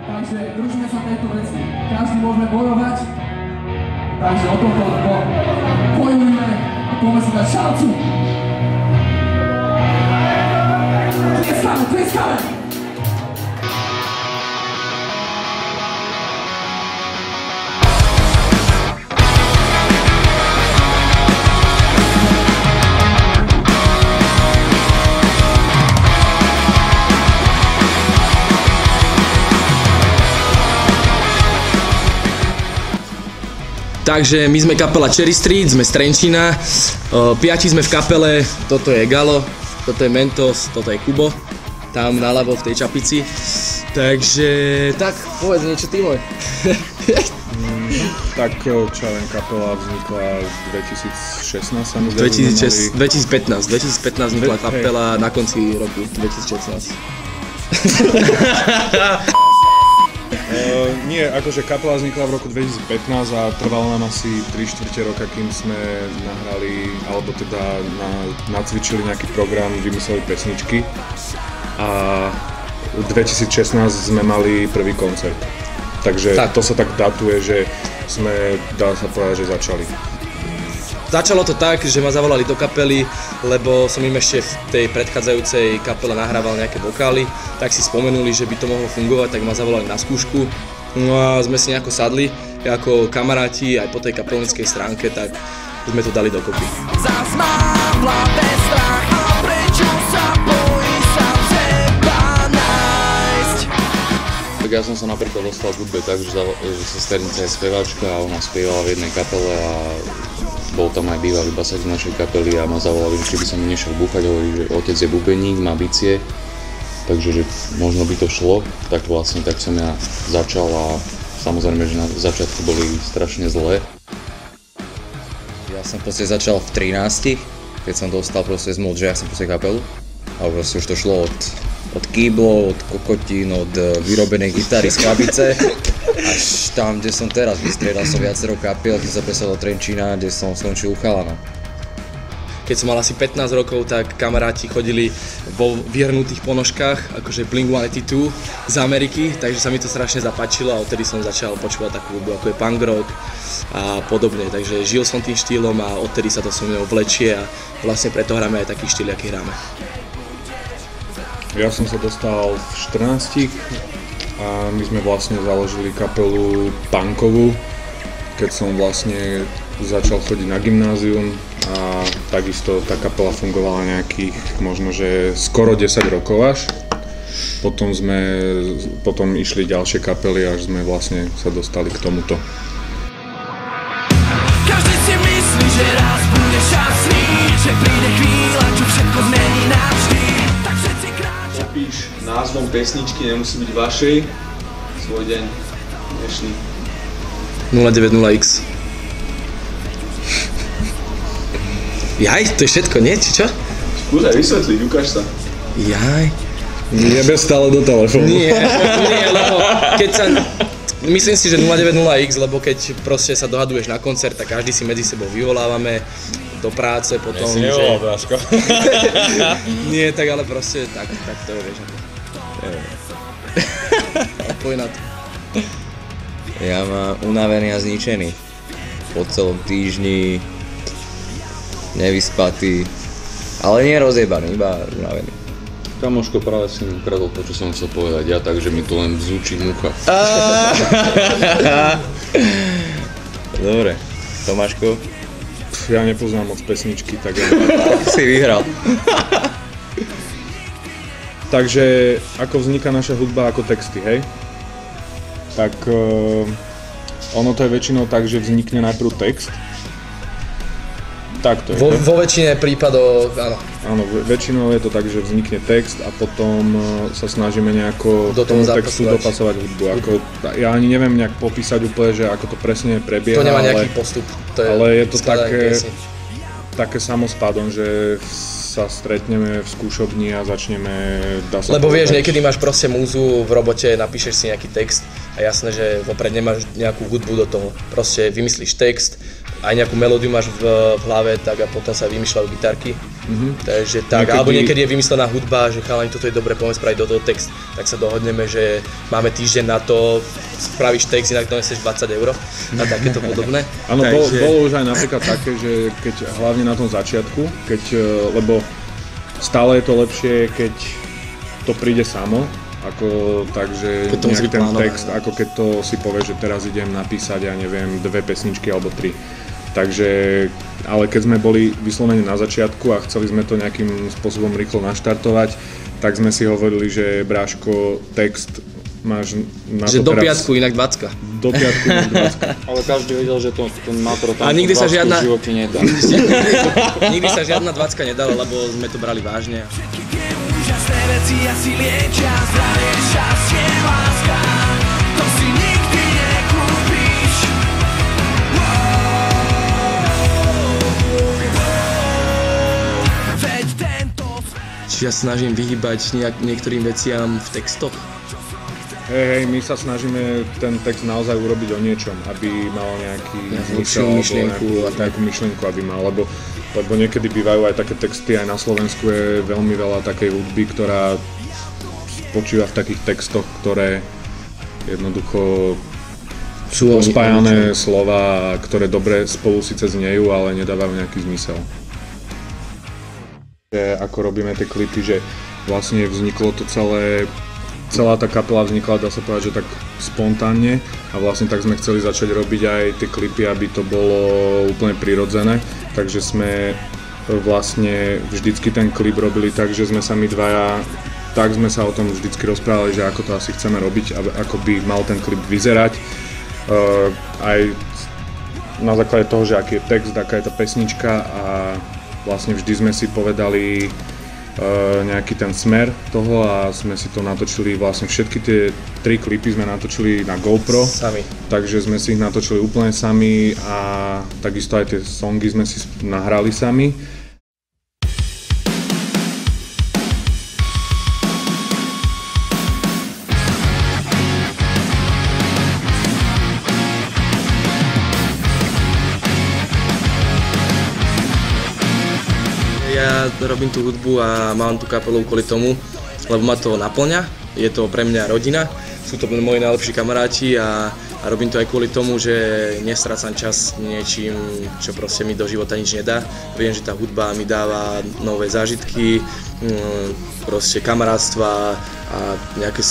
Takže držíme sa tejto veci. Každý môžeme bojovať. Takže o tomto bojujeme a poďme si dať šancu. Tlieskame, tlieskame! Takže my sme kapela Cherry Street, sme z Trenčína, 5 sme v kapele, toto je Galo, toto je Mentos, toto je Kubo, tam naľavo v tej čapici. Takže tak, povedz niečo ty môj. Tak čo viem, kapela vznikla v 2016 sa mi zdá. 2015 vznikla kapela na konci roku 2016. Nie, akože kapela vznikla v roku 2015 a trvalo nám asi 3/4 roka, kým sme nahrali, alebo teda nacvičili nejaký program, vymysleli pesničky a v 2016 sme mali prvý koncert. Takže to sa tak datuje, že sme, dá sa povedať, že začali. Začalo to tak, že ma zavolali do kapely, lebo som im ešte v tej predchádzajúcej kapele nahrával nejaké vokály, tak si spomenuli, že by to mohlo fungovať, tak ma zavolali na skúšku. No a sme si nejako sadli, ako kamaráti aj po tej kapelnickej stránke, tak sme to dali dokopy. Tak ja som sa napríklad dostal k hudbe tak, že sesternica je speváčka a ona spievala v jednej kapele a bol tam aj bývalý basač z našej kapely a ma zavolal, že či by som mi nešiel búchať, hovorí, že otec je bubeník, má bicie, takže že možno by to šlo, tak vlastne tak som ja začal a samozrejme, že na začiatku boli strašne zlé. Ja som proste začal v 13, keď som dostal proste zmluv, že ja som proste kapelu a proste už to šlo od kýblov, od kokotín, od vyrobenej gitary z krabice až tam, kde som teraz. Vystriedal som viacero kapiel, keď som presal do Trenčína, kde som skončil u chalana. Keď som mal asi 15 rokov, tak kamaráti chodili vo vyhrnutých ponožkách, akože Blink-182 z Ameriky, takže sa mi to strašne zapáčilo a odtedy som začal počúvať takú hudbu, ako je punk rock a podobne. Takže žil som tým štýlom a odtedy sa to so mnou vlečie a vlastne preto hráme aj taký štýl, aký hráme. Ja som sa dostal v 14 a my sme vlastne založili kapelu punkovú, keď som vlastne začal chodiť na gymnázium a takisto tá kapela fungovala nejakých možno, že skoro 10 rokov až. Potom išli ďalšie kapely, až sme vlastne sa dostali k tomuto. Každý si myslí, že raz bude šťastný, že príde chvíľa, čo všetko zmení navždy. Tak všetci kráča. Opíš názvom pesničky, nemusí byť vašej, svoj deň dnešný. 090X. Jaj, to je všetko, nie? Či čo? Skúsaj vysvetliť, ukáž sa. Jaj. Nebe stále do telefónu. Nie, lebo keď sa... Myslím si, že 090X, lebo keď proste sa dohaduješ na koncert, tak každý si medzi sebou vyvolávame do práce, potom, že... Nie, tak ale proste, tak to vieš. Poď na to. Ja mám unavený a zničený. Po celom týždni, nevyspatý, ale nie rozjebaný, iba unavený. Kamoško, práve si mi ukradol to, čo som chcel povedať ja, takže mi to len vzúči mucha. Dobre, Tomáško? Ja nepoznám moc pesničky, tak ja... Si vyhral. Takže ako vzniká naša hudba ako texty, hej? Tak ono to je väčšinou tak, že vznikne najprv text. Tak to je. Vo väčšine prípadov, áno. Áno, väčšinou je to tak, že vznikne text a potom sa snažíme nejako do tomu textu dopasovať hudbu. Ja ani neviem nejak popísať úplne, že ako to presne prebieha, to nemá nejaký postup. Ale je to také samospádom, že sa stretneme v skúšobni a začneme... Lebo vieš, niekedy máš proste múzu v robote, napíšeš si nejaký text a jasné, že vopred nemáš nejakú hudbu do toho. Proste vymyslíš text, aj nejakú melódiu máš v hlave, tak a potom sa vymýšľajú gitarky. Takže tak, alebo niekedy je vymyslená hudba, že chalani, toto je dobre, poďme spraviť do toho text, tak sa dohodneme, že máme týždeň na to, spravíš text, inak doneseš 20 € a takéto podobné. Áno, bolo už aj napríklad také, že keď hlavne na tom začiatku, lebo stále je to lepšie, keď to príde samo, takže nejak ten text, ako keď to si povieš, že teraz idem napísať, ja neviem, 2 pesničky alebo 3. Takže, ale keď sme boli vyslovene na začiatku a chceli sme to nejakým spôsobom rýchlo naštartovať, tak sme si hovorili, že Bráško, text máš na že to do teraz... piatku, inak 20. Do piatku, inak 20. Ale každý vedel, že ten matro tam nikdy sa v živote nedá. Nikdy sa žiadna 20 nedala, lebo sme to brali vážne. Úžasné veci asi liečia, zdravie, šťastie, láska, to si nikdy nekúpiš. Veď tento svet... Čiže ja snažím vyhýbať niektorým veciam v textoch. Hej, my sa snažíme ten text naozaj urobiť o niečom, aby mal nejaký myšlienku a nejakú myšlienku, aby mal, lebo niekedy bývajú aj také texty, aj na Slovensku je veľmi veľa takej hudby, ktorá spočíva v takých textoch, ktoré jednoducho sú spájané slova, ktoré dobre spolu síce znejú, ale nedávajú nejaký zmysel. Ako robíme tie klipy, že vlastne vzniklo to celá tá kapela vznikla, dá sa povedať, že tak spontánne a vlastne tak sme chceli začať robiť aj tie klipy, aby to bolo úplne prirodzené, takže sme vlastne vždycky ten klip robili tak, že sme sa my dvaja, tak sme sa o tom vždycky rozprávali, že ako to asi chceme robiť, ako by mal ten klip vyzerať, aj na základe toho, že aký je text, aká je tá pesnička a vlastne vždy sme si povedali nejaký ten smer toho a sme si to natočili, vlastne všetky tie 3 klipy sme natočili na GoPro, sami. Takže sme si ich natočili úplne sami a takisto aj tie songy sme si nahrali sami. Ja robím tú hudbu a mám tú kapelu kvôli tomu, lebo ma to naplňa, je to pre mňa rodina, sú to moji najlepší kamaráti a robím to aj kvôli tomu, že nestrácam čas niečím, čo proste mi do života nič nedá. Viem, že tá hudba mi dáva nové zážitky, proste kamarátstva a nejaké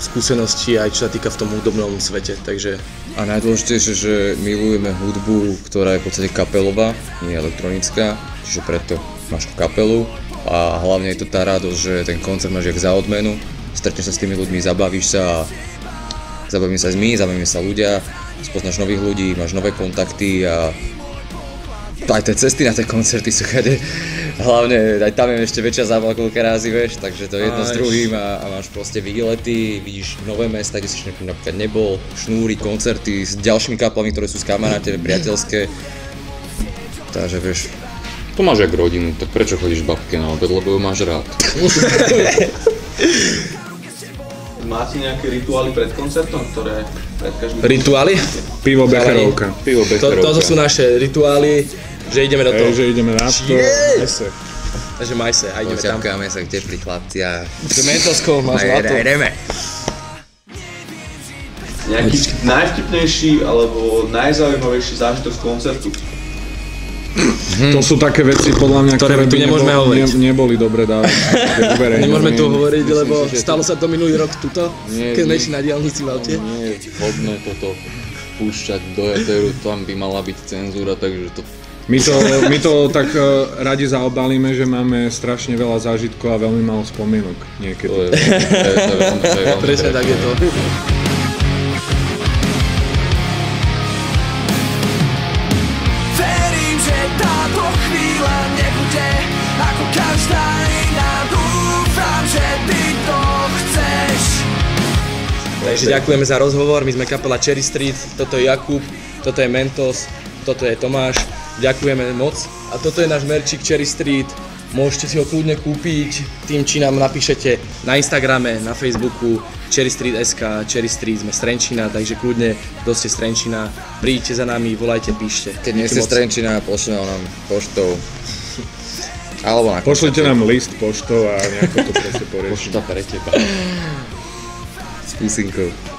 skúsenosti aj čo sa týka v tom hudobnom svete, takže... A najdôležitejšie, že milujeme hudbu, ktorá je v podstate kapelová, nie elektronická, čiže preto máš kapelu a hlavne je to tá radosť, že ten koncert máš jak za odmenu, stretneš sa s tými ľuďmi, zabavíš sa a zabavíme sa my, zabavíme sa ľudia, spoznáš nových ľudí, máš nové kontakty a aj tie cesty na tie koncerty sú kade, hlavne aj tam je ešte väčšia zábava koľko razy, vieš, takže to je jedno s druhým a máš proste výlety, vidíš nové mesta, kde si napríklad nebol, šnúry, koncerty s ďalšími kapelami, ktoré sú s kamaráte, priateľské, takže vieš. To máš jak rodinu, tak prečo chodíš babke na obed, lebo ju máš rád. Máte nejaké rituály pred koncertom, ktoré pred každým... Rituály? Pivo Becherovka. Toto sú naše rituály, že ideme do toho. Že ideme na to, majse. Takže majse a ideme tam. Ociapkáme sa k teplí chlapci a... Mentosko, máš na to. Ideme. Nejaký najvtipnejší alebo najzaujímavejší zážitok z koncertu? To sú také veci, podľa mňa, ktoré tu nemôžeme hovoriť. Neboli dobre dávať. Nemôžeme tu hovoriť, lebo stalo sa to minulý rok tuto, keď sme išli na diaľnici v aute. Nie je vhodné toto púšťať do éteru, tam by mala byť cenzúra, takže to... My to tak radi zaobalíme, že máme strašne veľa zážitkov a veľmi málo spomienok niekedy. To je Presne tak je to. Takže ďakujeme za rozhovor, my sme kapela Cherry Street, toto je Jakub, toto je Mentos, toto je Tomáš, ďakujeme moc a toto je náš merčík Cherry Street, môžete si ho kľudne kúpiť tým, či nám napíšete na Instagrame, na Facebooku, cherrystreet.sk, Cherry Street, sme z Trenčína, takže kľudne, kto ste z Trenčína, príďte za nami, volajte, píšte. Keď nie ste z Trenčína, pošlite nám poštou. Alebo na Pošlite nám list poštou a nejako to proste poriešime. Pošta pre teba. S pusinkou.